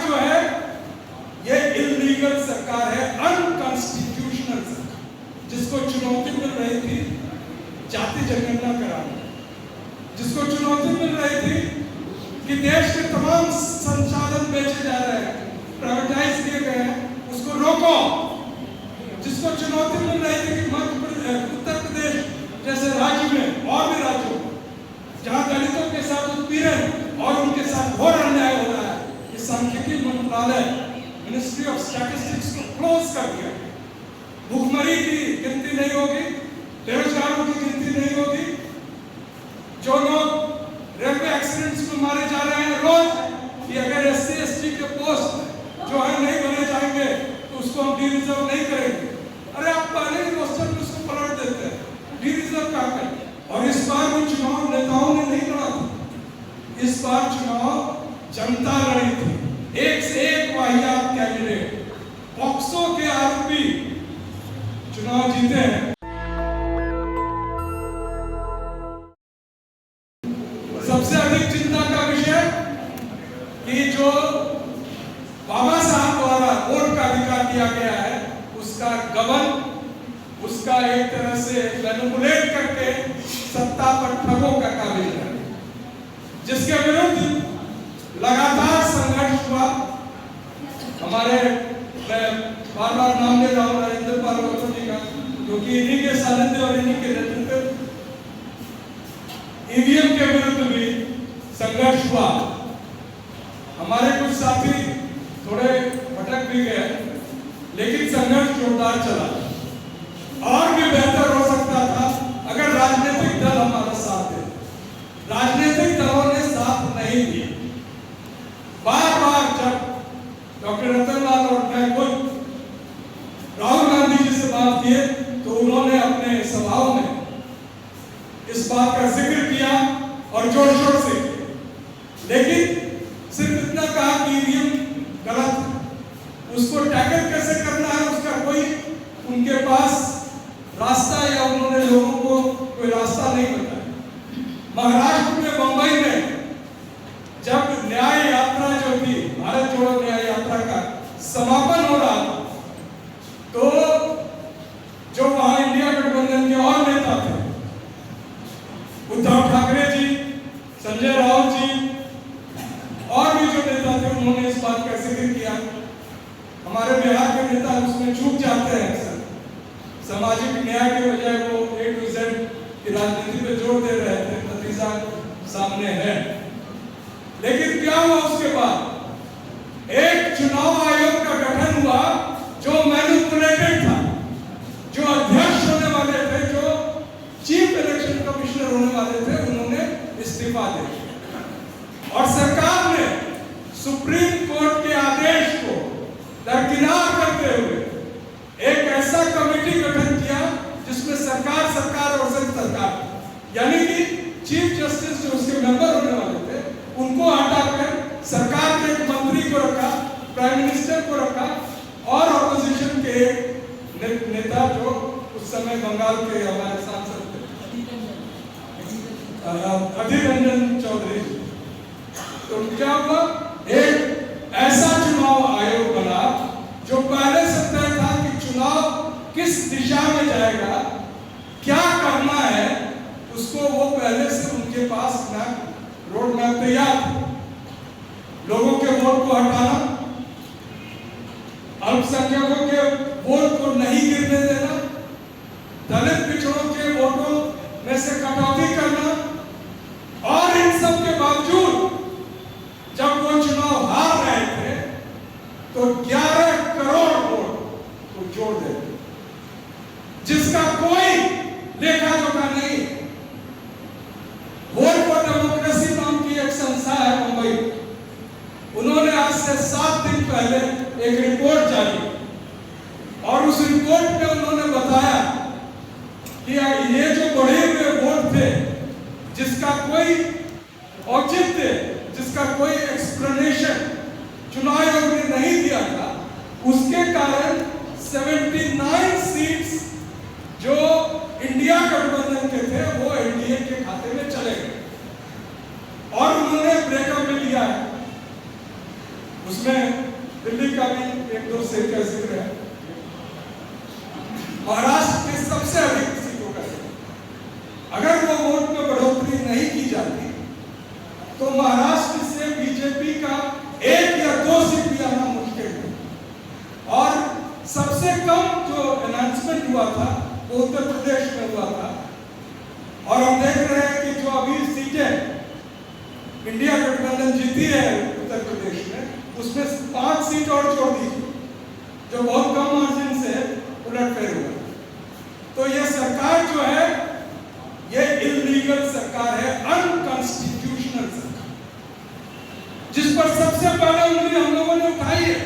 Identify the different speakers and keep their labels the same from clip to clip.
Speaker 1: सरकार जो है ये इलीगल सरकार है, अनकॉन्स्टिट्यूशनल सरकार, जिसको चुनौती मिल रही थी जाति जनगणना कराने, जिसको चुनौती मिल रही थी कि देश के तमाम संसाधन बेचे जा रहे हैं, प्राइवेटाइज किए गए हैं, उसको रोको, जिसको चुनौती मिल रही थी कि उत्तर प्रदेश जैसे राज्य में और भी राज्यों में जहां दलितों के साथ उत्पीड़न और उनके साथ घोर अन्याय हो रहा है, इस सांख्यिकी मंत्रालय मिनिस्ट्री ऑफ स्टैटिस्टिक्स को क्लोज कर दिया। भूखमरी की गिनती नहीं होगी, बेरोजगारों की गिनती नहीं होगी, जो लोग रेलवे एक्सीडेंट्स में मारे जा रहे हैं रोज, कि अगर SC ST के पोस्ट जो है नहीं बने जाएंगे तो उसको हम डी-रिजर्व नहीं करेंगे। अरे आप पहले ही रोस्टर में उसको पलट देते हैं, डी-रिजर्व क्या करें? और इस बार भी चुनाव नेताओं ने नहीं लड़ा था, इस बार चुनाव जनता लड़ी थी। एक से एक वाहियात कैंडिडेट, पॉक्सो के आरोपी चुनाव जीते हैं। सबसे अधिक चिंता का विषय कि जो बाबा साहब द्वारा वोट का अधिकार दिया गया है उसका गबन, उसका एक तरह से मैनिपुलेट करके सत्ता पर ठगों का काबिल है, जिसके विरुद्ध लगातार संघर्ष हुआ। हमारे, मैं बार बार नाम ले रहा हूँ नरेंद्र पाल वोरा जी का, क्योंकि इन्हीं के सानिध्य और इन्हीं के नेतृत्व EVM के विरुद्ध भी संघर्ष हुआ। हमारे कुछ साथी थोड़े भटक भी गए, लेकिन संघर्ष जोरदार चला। और भी बेहतर हो सकता था अगर राजनीतिक दल हमारा साथ दे। राजनीतिक दलों ने साथ नहीं दिया। बार बार जब डॉक्टर रतनलाल और मैं खुद राहुल गांधी जी से बात किए तो उन्होंने अपने सभाओं में इस बात का जिक्र किया और जोर शोर से किया, लेकिन सिर्फ इतना कहा कि EVM गलत है, उसको टैकल कैसे करना है उसका कोई उनके पास रास्ता या उन्होंने लोगों को कोई रास्ता नहीं बताया। महाराष्ट्र में, मुंबई में जब न्याय यात्रा जो थी, भारत जोड़ो न्याय यात्रा का समापन हो रहा था, तो जो वहां इंडिया गठबंधन के और नेता थे, उद्धव ठाकरे जी, संजय राउत जी और भी जो नेता थे, उन्होंने इस बात का जिक्र किया। हमारे बिहार के नेता उसमें चूक जाते हैं अक्सर, सामाजिक न्याय के बजाय वो A to Z की राजनीति पे जोर दे रहे थे, नतीजा सामने है। लेकिन क्या हुआ उसके बाद? एक चुनाव आयोग का गठन हुआ जो मैनिपुलेटेड था, जो अध्यक्ष होने वाले थे, जो चीफ इलेक्शन कमिश्नर होने वाले थे, उन्होंने इस्तीफा दे दिया और सरकार ने सुप्रीम कोर्ट के आदेश को दरकिनार करते हुए एक ऐसा कमेटी गठन किया जिसमें सरकार और संघ सरकार, यानी कि चीफ जस्टिस जो उसके मेंबर होने वाले थे उनको हटाकर सरकार के एक मंत्री को रखा, प्राइम मिनिस्टर को रखा और ऑपोजिशन के नेता जो उस समय बंगाल के हमारे सांसद थे अधीर रंजन चौधरी। तो क्या हुआ? एक ऐसा चुनाव आयोग बना जो पहले से तय था कि चुनाव किस दिशा में जाएगा, क्या करना है, उसको वो पहले से उनके पास रोड मैप तैयार था। लोगों के वोट को हटाना, अल्पसंख्यकों के वोट को नहीं गिरने देना, दलित पिछड़ों के वोटों में से कटौती करना, और इन सब के बावजूद जब वो चुनाव हार रहे थे तो 11 करोड़ वोट को जोड़ दे, जिसका कोई लेखा जोखा नहीं। वोट फॉर डेमोक्रेसी नाम की एक संस्था है मुंबई, उन्होंने आज से 7 दिन पहले एक रिपोर्ट जारी और उस रिपोर्ट में उन्होंने बताया कि ये जो बढ़े हुए वोट थे, जिसका कोई औचित्य, जिसका कोई एक्सप्लेनेशन चुनाव आयोग ने नहीं दिया था, उसके कारण 79 सीट्स जो इंडिया गठबंधन के थे वो एनडीए के खाते में चले गए और उन्होंने ब्रेकअप में लिया है। उसमें दिल्ली का भी एक दो सीट का जिक्र है, महाराष्ट्र के सबसे अधिक सीटों का जिक्र। अगर वो वोट में बढ़ोतरी नहीं की जाती तो महाराष्ट्र से बीजेपी का 1 या 2 सीट भी आना मुश्किल है। और सबसे कम जो अनाउंसमेंट हुआ था वो उत्तर प्रदेश में हुआ था, और हम देख रहे हैं कि जो अभी सीटें इंडिया गठबंधन जीती है उत्तर प्रदेश में, उसमें 5 सीट और जोड़ दी, जो बहुत कम मार्जिन से उलटफेर हुआ। तो ये सरकार जो है ये इलीगल सरकार है, अनकॉन्स्टिट्यूशनल सरकार, जिस पर सबसे पहले उंगली हम लोगों ने उठाई है।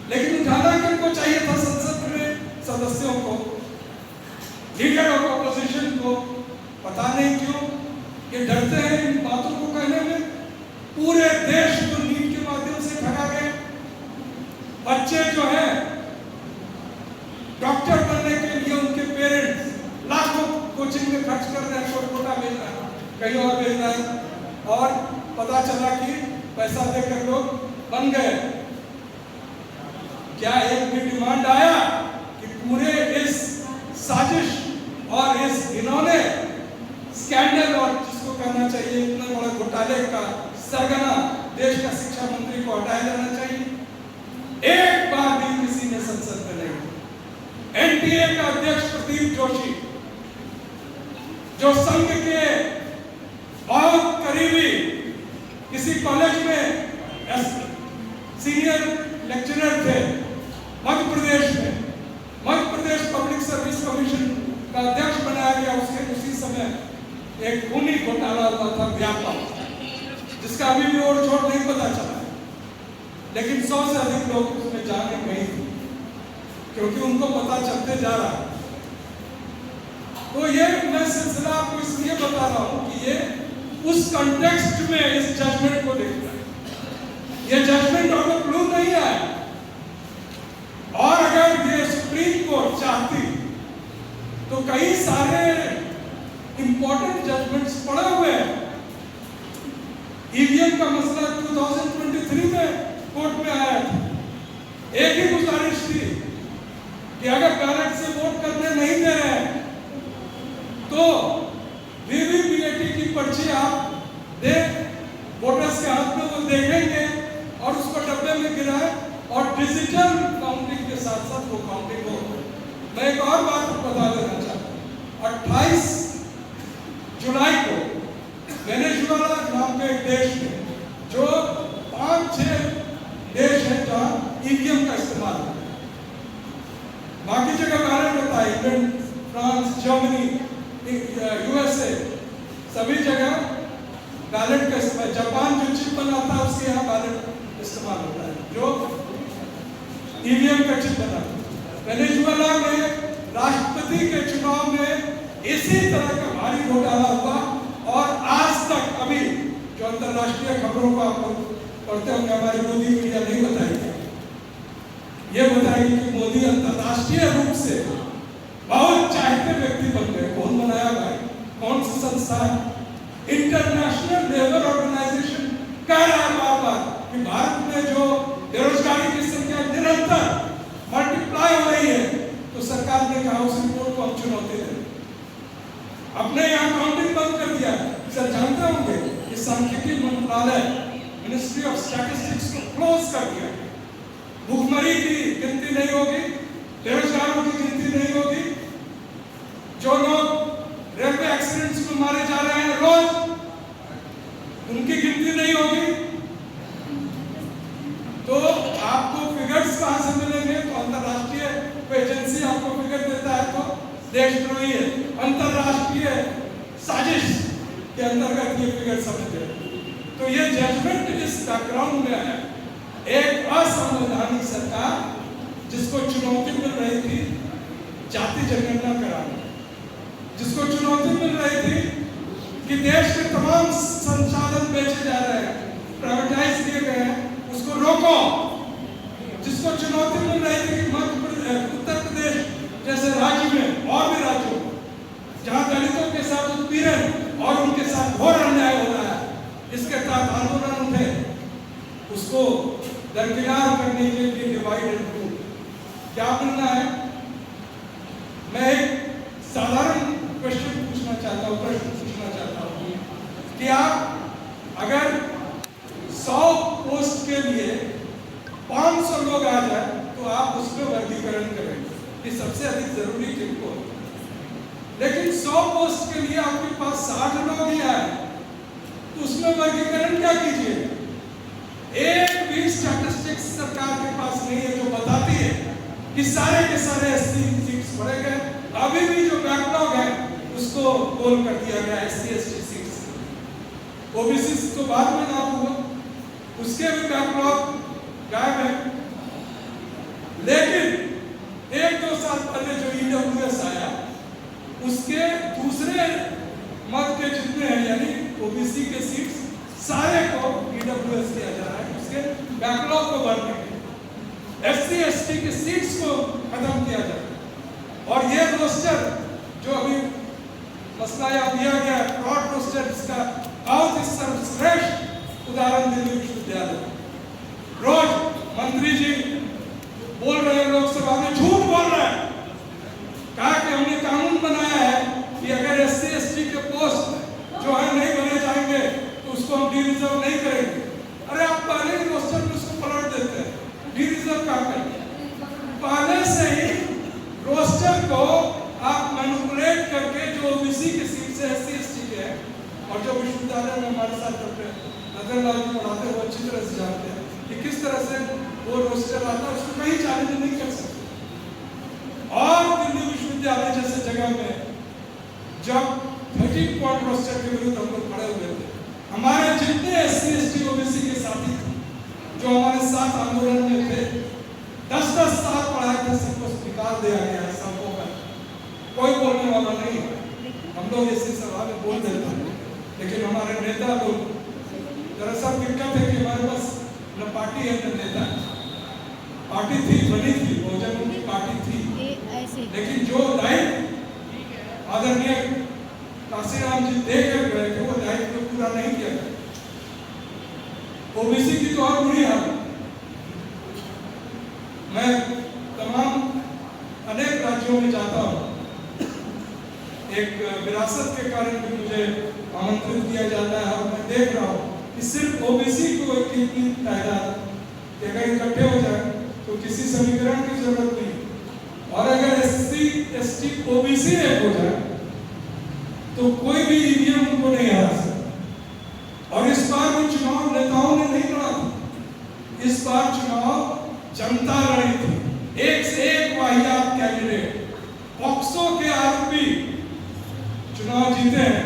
Speaker 1: लेकिन उठाना किनको चाहिए था? संसद में सदस्यों को, लीडर ऑफ ऑपोजिशन को। पता नहीं क्यों ये डरते हैं इन बातों को कहने में। पूरे देश को नीट के माध्यम से ठगा गया। बच्चे जो है डॉक्टर बनने के लिए उनके पेरेंट्स लाखों कोचिंग में खर्च कर रहे हैं, कोटा भेज रहे हैं, कहीं और भेज रहे हैं, और पता चला कि पैसा देकर लोग बन गए। क्या एक भी डिमांड आया कि पूरे इस साजिश और इस इन्होंने स्कैंडल, और जिसको कहना चाहिए इतना बड़ा घोटाले का सरगना देश का शिक्षा मंत्री को हटाया जाना चाहिए? एक बार भी किसी ने संसद में नहीं। एनटीए का अध्यक्ष प्रदीप जोशी, जो संघ के बहुत करीबी किसी कॉलेज में सीनियर लेक्चरर थे मध्य प्रदेश में, Madhya Pradesh public service commission का अध्यक्ष बनाया गया। उसके उसी समय एक खूनी घोटाला हुआ था व्यापक, जिसका अभी भी और छोड़ नहीं पता चला, लेकिन 100 से अधिक लोग उसमें जाने नहीं थे, क्योंकि उनको पता चलते जा रहा है। तो ये मैं सिलसिला आपको इसलिए बता रहा हूं कि ये उस कॉन्टेक्स्ट में इस जजमेंट को देखना है। ये जजमेंट आउट ऑफ ब्लू नहीं है, और अगर ये सुप्रीम कोर्ट चाहती तो कई सारे इंपॉर्टेंट जजमेंट्स पड़े हुए हैं। ईवीएम का मसला 2023 में कोर्ट में आया था। एक ही गुजारिश थी कि अगर बैलेट से वोट करने नहीं दे रहे हैं तो वीवीपीएटी की पर्ची आप दे वोटर्स के हाथ में, वो देखेंगे और उसको डब्बे में गिराए, और डिजिटल काउंटिंग के साथ साथ वो काउंटिंग हो। मैं एक और बात बता देना चाहता हूँ, 28 जुलाई को वेनेजुएला नाम के एक देश में, जो 5-6 देश है जहाँ ईवीएम का इस्तेमाल होता है, बाकी जगह बैलेट होता है, इंग्लैंड, फ्रांस, जर्मनी, यूएसए, सभी जगह बैलेट का इस्तेमाल। जापान जो चिप बनाता है उसके यहाँ बैलेट इस्तेमाल होता है, जो ईवीएम का चिप बनाता है। वेनेजुएला में राष्ट्रपति के चुनाव में इसी तरह का भारी घोटाला हुआ, और आज तक अभी जो अंतरराष्ट्रीय खबरों को आप लोग पढ़ते होंगे, हमारी मोदी मीडिया नहीं बताएगी, ये बताएगी कि मोदी अंतरराष्ट्रीय रूप से बहुत चाहते व्यक्ति बन गए। कौन बनाया भाई? कौन सी संस्था? इंटरनेशनल लेबर ऑर्गेनाइजेशन कह रहा है बार बार कि भारत में जो बेरोजगारी की संख्या निरंतर मल्टीप्लाई हो रही है, तो सरकार ने कहा उस रिपोर्ट को हम चुनौती दें। अपने यहाँ काउंटिंग बंद कर दिया। सर जानते होंगे कि सांख्यिकी मंत्रालय, मिनिस्ट्री ऑफ स्टैटिस्टिक्स को क्लोज कर दिया। भुखमरी की गिनती नहीं होगी, बेरोजगारों की गिनती नहीं होगी, जो लोग रेलवे एक्सीडेंट्स में मारे जा रहे हैं रोज, उनकी गिनती नहीं होगी। तो आपको फिगर्स कहां से मिलेंगे? तो अंतरराष्ट्रीय एजेंसी आपको फिगर देता है तो देशद्रोही है। अंतरराष्ट्रीय साजिश के अंतर्गत ये फिगर समझे। तो ये जजमेंट इस बैकग्राउंड में है, एक असंवैधानिक सरकार जिसको चुनौती मिल रही थी जाति जनगणना कराने, जिसको चुनौती मिल रही थी कि देश के तमाम संसाधन बेचे जा रहे हैं, प्राइवेटाइज किए गए हैं, उसको रोको, जिसको चुनौती मिल रही थी कि उत्तर प्रदेश जैसे राज्य में और भी राज्यों जहां दलितों के साथ उत्पीड़न और उनके साथ घोर अन्याय हो रहा है, इसके तहत आंदोलन उठे, उसको दरकिनार करने के लिए डिवाइड एंड रूल। क्या बनना है? मैं एक साधारण प्रश्न पूछना चाहता हूँ कि आप अगर 100 पोस्ट के लिए 500 लोग आ जाए तो आप उसमें वर्गीकरण करेंगे कि सबसे अधिक जरूरी किनको है। लेकिन 100 पोस्ट के लिए आपके पास 60 लोग ही आए तो उसमें वर्गीकरण क्या कीजिए? एक भी स्टैटिस्टिक्स सरकार के पास नहीं है जो बताती है कि सारे के सारे एससी सीट्स भरे गए। अभी भी जो बैकलॉग है उसको गोल कर दिया गया एससी एसटी सीट्स। ओबीसी तो बाद में ना हुआ, उसके भी बैकलॉग गायब है। लेकिन 1-2 साल पहले जो ईडब्ल्यूएस आया उसके दूसरे मत के जितने हैं यानी ओबीसी के सीट्स सारे को ईडब्ल्यूएस दिया जा रहा है उसके बैकलॉग को भरने के। एससी एसटी के सीट्स को खत्म किया जा रहा है। और ये रोस्टर जो अभी मसला यहाँ दिया गया है ब्रॉड रोस्टर, इसका बहुत ही सर्वश्रेष्ठ उदाहरण दिल्ली विश्वविद्यालय। रोज मंत्री जी बोल रहे हैं लोकसभा में, झूठ बोल रहे हैं, कहा कि हमने कानून बनाया है कि अगर एससी एसटी के पोस्ट जो है नहीं बने जाएंगे तो उसको हम डी रिजर्व नहीं करेंगे। अरे आप पहले ही रोस्टर में उसको पलट देते हैं, डी रिजर्व क्या करेंगे? पहले से ही रोस्टर को आप मैनिपुलेट करके जो ओबीसी के सीट से एससी एसटी के हैं और जो विश्वविद्यालय में हमारे साथ डॉक्टर नजरलाल जी पढ़ाते हुए अच्छी तरह से जानते हैं कि किस तरह से वो रोस्टर आता है, उसको कहीं चैलेंज नहीं कर सकते। और दिल्ली विश्वविद्यालय जैसे जगह में जब 13 पॉइंट रोस्टर के विरुद्ध हम लोग खड़े हुए थे, हमारे जितने एससी एसटी ओबीसी के साथी थे जो हमारे साथ आंदोलन में थे, 10-10 साल पढ़ाए थे, सबको निकाल दिया गया है सबको का। कोई बोलने वाला नहीं है। हम लोग इसी सभा में बोल देते हैं, लेकिन हमारे नेता लोग, दरअसल दिक्कत है कि हमारे पास न पार्टी है न नेता। पार्टी थी, बनी थी, बहुजन की पार्टी थी, लेकिन जो दायित्व आदरणीय काशीराम जी देकर गए थे वो दायित्व पूरा नहीं किया गया। ओबीसी की तो और बुरी हालत। मैं तमाम अनेक राज्यों में जाता हूँ, एक विरासत के कारण भी मुझे आमंत्रित किया जाता है और मैं देख रहा हूँ कि सिर्फ ओबीसी को इतनी तादाद कि अगर इकट्ठे हो जाए तो किसी समीकरण की जरूरत नहीं। और अगर एससी एसटी ओबीसी एक हो जाए तो कोई भी ईवीएम उनको नहीं हरा सकता। और इस बार भी चुनाव नेताओं ने नहीं लड़ा था, इस बार चुनाव जनता लड़ी थी। एक से एक वाहियात कैंडिडेट, पॉक्सो के आरोपी चुनाव जीते हैं।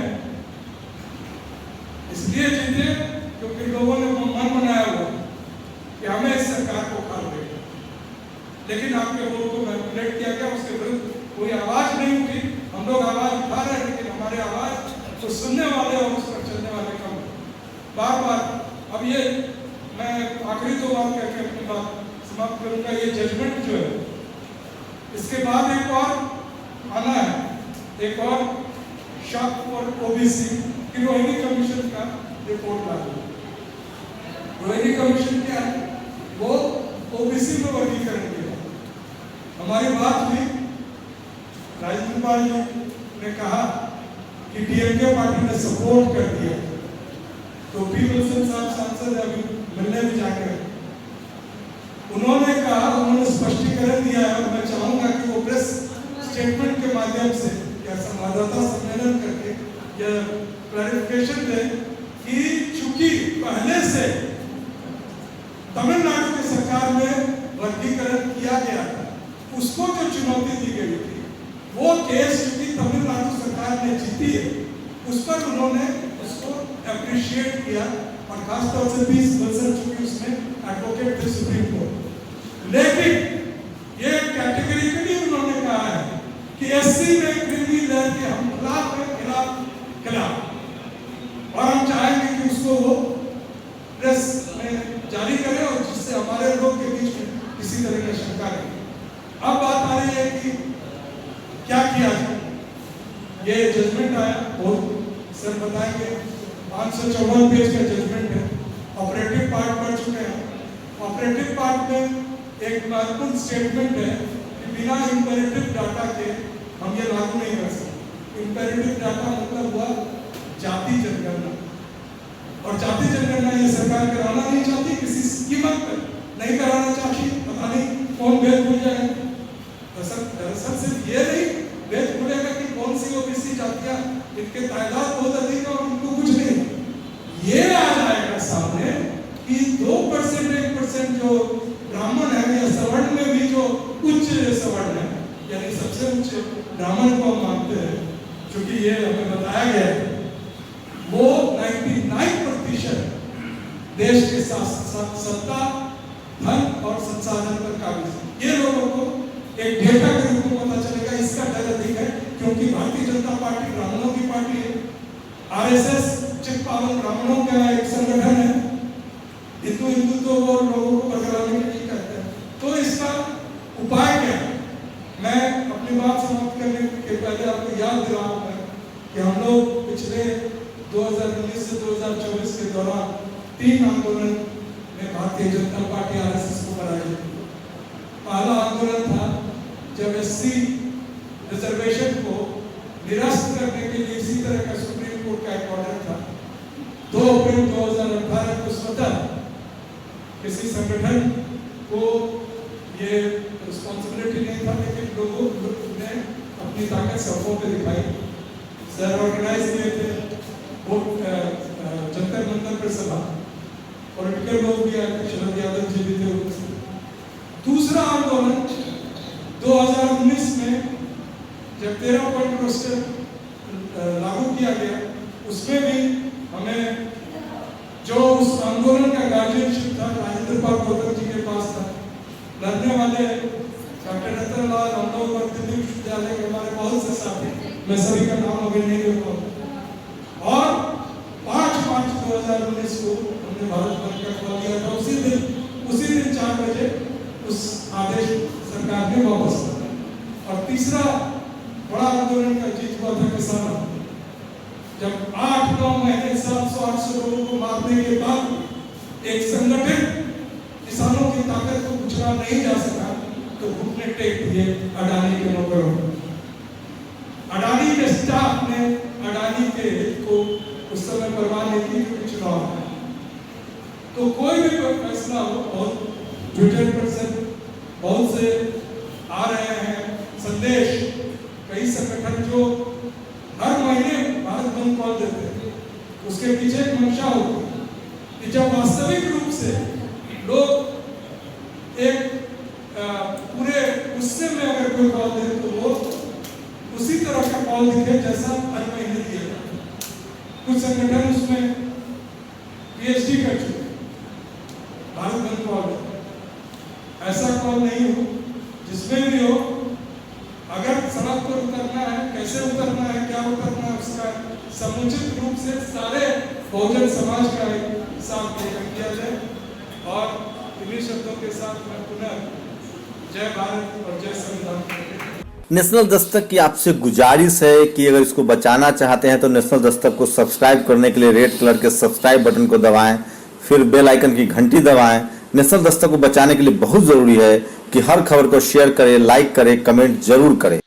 Speaker 1: इसलिए जीते क्योंकि लोगों ने मन बनाया हुआ कि हमें इस सरकार को उखाड़ देगा। लेकिन आपके वोट को मैनिपुलेट किया गया, उसके विरुद्ध कोई आवाज नहीं उठी। हम लोग आवाज उठा रहे हैं, लेकिन हमारे आवाज तो सुनने वाले और उस पर चलने वाले कम बार बार। अब ये मैं आखिरी 2 बात कह के अपनी बात समाप्त करूंगा। ये जजमेंट जो है, इसके बाद एक और आना है, एक और शक और ओबीसी की रोहिणी कमीशन का रिपोर्ट लागू। रोहिणी कमीशन क्या है? वो ओबीसी में वर्गीकरण किया। हमारी बात हुई, राजेंद्र पाल जी ने कहा कि डीएमके पार्टी ने सपोर्ट कर दिया, तो पी विल्सन साहब सांसद अभी मिलने भी जाकर उन्होंने कहा, उन्होंने स्पष्टीकरण दिया है और मैं चाहूंगा कि वो प्रेस स्टेटमेंट के माध्यम से या संवाददाता सम्मेलन करके या क्लैरिफिकेशन दें कि चूंकि पहले से तमिलनाडु की सरकार में वर्गीकरण किया गया था, उसको जो चुनौती दी गई थी, वो केस चूंकि तमिलनाडु सरकार ने जीती है, उस पर उन्होंने उसको अप्रिशिएट किया और खासतौर से पी विल्सन चूंकि उसमें एडवोकेट थे सुप्रीम कोर्ट। लेकिन ये कैटेगरिकली उन्होंने कहा है कि एससी में क्रिमी लहर के हम खिलाफ और हम चाहेंगे कि उसको वो प्रेस में जारी करें और जिससे हमारे लोग के बीच में किसी तरह की शंका नहीं। अब बात आ रही है कि क्या किया जाए। ये जजमेंट आया, बहुत सर बताएंगे, 554 पेज का जजमेंट है, ऑपरेटिव पार्ट पढ़ चुके हैं, ऑपरेटिव पार्ट में एक महत्वपूर्ण स्टेटमेंट है कि बिना इंपेरेटिव डाटा के हम ये लागू नहीं कर सकते। इंपेरेटिव डाटा मतलब हुआ जाति जनगणना, और जाति जनगणना ये सरकार कराना नहीं चाहती, किसी कीमत पर नहीं कराना चाहती। पता नहीं कौन भेद भूल जाए। दरअसल सिर्फ ये नहीं भेद भूलेगा कि कौन सी ओबीसी जातियां इनके तादाद बहुत अधिक है और उनको कुछ नहीं। ये आ जाएगा सामने कि 2% 1% जो ब्राह्मण है या सवर्ण में भी जो उच्च सवर्ण है, यानी सबसे उच्च ब्राह्मण को हम मानते हैं, क्योंकि ये हमें बताया गया है वो 99% देश के सत्ता, धन और संसाधन पर काबिज है। ये लोगों को एक डेटा के रूप में पता चलेगा। इसका डर अधिक है क्योंकि भारतीय जनता पार्टी ब्राह्मणों की पार्टी है, आरएसएस चित्पावन ब्राह्मणों का एक संगठन है, हिंदू तो वो लोगों को बदलाने के लिए कहते हैं। तो इसका उपाय क्या है? मैं अपनी बात समाप्त करने के पहले आपको याद दिलाऊंगा कि हम लोग पिछले 2019 से 2024 के दौरान 3 आंदोलन में भारतीय जनता पार्टी आरएसएस को पराजित किया। पहला आंदोलन था जब एससी रिजर्वेशन को निरस्त करने के लिए इसी तरह का सुप्रीम कोर्ट का एक ऑर्डर था। 2 अप्रैल 2018 को स्वतः किसी संगठन को ये रिस्पॉन्सिबिलिटी नहीं था, लेकिन लोगों ने अपनी ताकत सड़कों पे दिखाई, सर ऑर्गेनाइज किए थे, जंतर मंतर पर सभा, पॉलिटिकल लोग भी आए थे, शरद यादव जी भी थे। दूसरा आंदोलन 2019 में जब 13 पॉइंट रोस्टर लागू किया गया, उसमें भी हमें जो उस आंदोलन का गार्जियनशिप था राजेंद्र पाल गौतम जी के पास था। लड़ने वाले डॉक्टर रतन लाल, हम लोग और दिल्ली विश्वविद्यालय के हमारे बहुत से साथी, मैं सभी का नाम अभी नहीं ले पाऊंगा। और 5 मार्च 2019 को हमने भारत बंद का खोल दिया था। उसी दिन 4 बजे उस आदेश सरकार ने वापस लिया। और तीसरा बड़ा आंदोलन का जीत हुआ था किसानों, जब 8-9 महीने 700-800 लोगों को मारने के बाद एक संगठन किसानों की ताकत को कुचला नहीं जा सका तो घुटने टेक दिए अडानी के नौकरों। अडानी के स्टाफ ने अडानी के हित को उस समय परवाह नहीं की क्योंकि चुनाव है। तो कोई भी फैसला हो, बहुत ट्विटर पर से बहुत से आ रहे हैं संदेश, कई संगठन जो हर महीने भारत बंद कॉल देते हैं, उसके पीछे एक मंशा होती है कि जब वास्तविक रूप से लोग एक पूरे गुस्से में अगर कोई कॉल दे तो वो उसी तरह का कॉल दिखे जैसा हर महीने दिया जाता है। कुछ संगठन उसमें पीएचडी कर चुके, भारत बंद कॉल ऐसा कॉल नहीं हो जिसमें भी हो, अगर सड़क पर उतरना है, कैसे उतरना है, क्या उतरना है, उसका समुचित रूप से सारे बहुजन समाज का एक साथ किया जाए। और इन्हीं शब्दों के साथ मैं पुनः जय भारत और जय संविधान।
Speaker 2: नेशनल दस्तक की आपसे गुजारिश है कि अगर इसको बचाना चाहते हैं तो नेशनल दस्तक को सब्सक्राइब करने के लिए रेड कलर के सब्सक्राइब बटन को दबाएं, फिर बेल आइकन की घंटी दबाएं। नेशनल दस्तक को बचाने के लिए बहुत जरूरी है कि हर खबर को शेयर करें, लाइक करें, कमेंट जरूर करें।